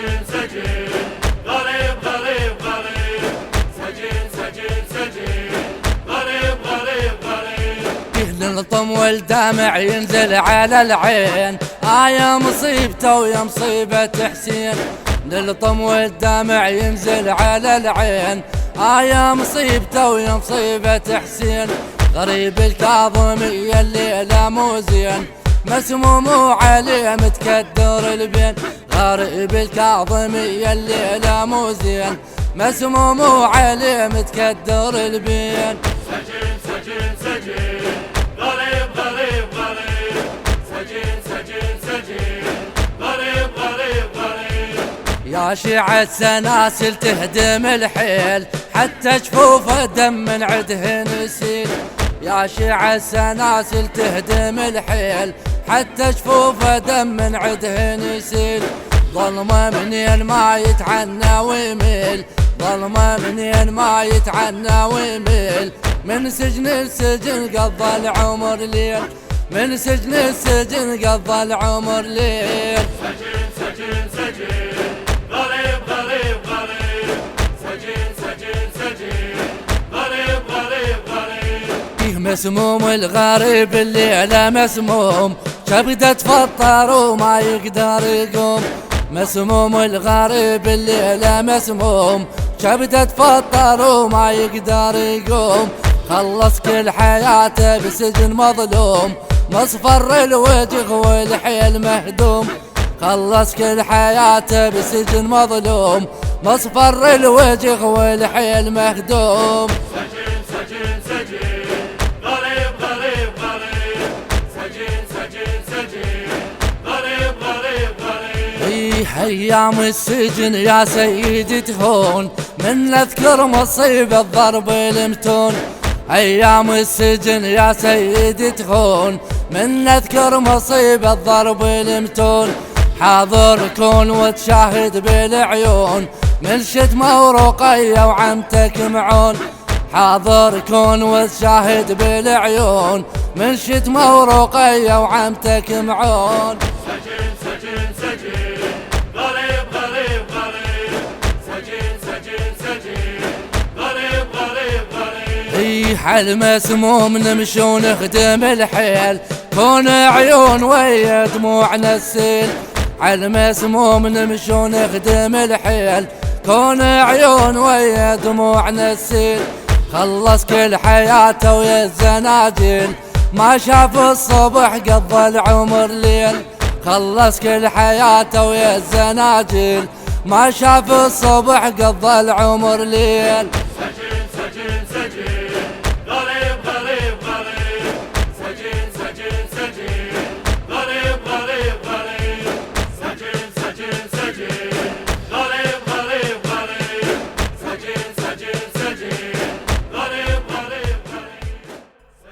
سجين سجين غريب غريب غريب سجين سجين سجين غريب غريب غريب للطم والدمع ينزل على العين يا مصيبته ويا مصيبة حسين للطم والدمع ينزل على العين يا مصيبته ويا مصيبة حسين غريب الكاظمية الليلة مو زين مسموم وعليه متكدر البين غريب الكاظمية الليلة مو زين مسموم وعليه متكدر البين سجين سجين سجين غريب غريب غريب سجين سجين سجين غريب غريب غريب يا شيعة سناسل تهدم الحيل حتى جفوفه دم من عده نسيل يا شيعة سناسل تهدم الحيل حتى جفوفه دم من عده نسيل ظلمه منين ما يتعنى ويميل ظلمه منين ما يتعنى ويميل من سجن السجن قضى العمر ليل من سجن السجن قضى العمر ليل سجين سجين سجين غريب غريب غريب سجين سجين سجين غريب غريب غريب فيه مسموم الغريب الليلة مسموم كبده تفطر وما يقدر يقوم مسموم الغريب الليلة مسموم كبده تفطر وما يقدر يقوم خلص كل حياته بسجن مظلوم مصفر الوجه والحيل مهدوم خلص كل حياته بسجن مظلوم مصفر الوجه والحيل مهدوم سجين سجين سجين غريب غريب غريب سجين سجين سجين غريب غريب غريب ايام السجن يا سيدي تهون من نذكر مصيب الضرب المتون ايام السجن يا سيدي تهون من نذكر مصيب الضرب المتون حاضر كون وتشاهد بالعيون من شتمه ورقية وعمتك معون حاضر كون وتشاهد بالعيون من شتمه ورقية وعمتك معون سجين سجين سجين غريب غريب غريب سجين سجين سجين غريب غريب غريب حل مسموم نمشي ونخدم الحيل كون عيون ويا دموعنا السيل على مسموم نمشي ونخدم الحيل كون عيون ويا دموعنا السيل خلص كل حياته ويا الزناجيل ما شاف الصبح قضى العمر ليل خلص كل حياته ويا الزناجيل ما شاف الصبح قضى العمر ليل سجين سجين سجين غريب غريب غريب سجين سجين سجين غريب غريب غريب سجين سجين سجين غريب غريب غريب سجين سجين سجين غريب غريب غريب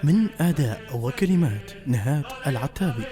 من أداء وكلمات نهاد العتابي.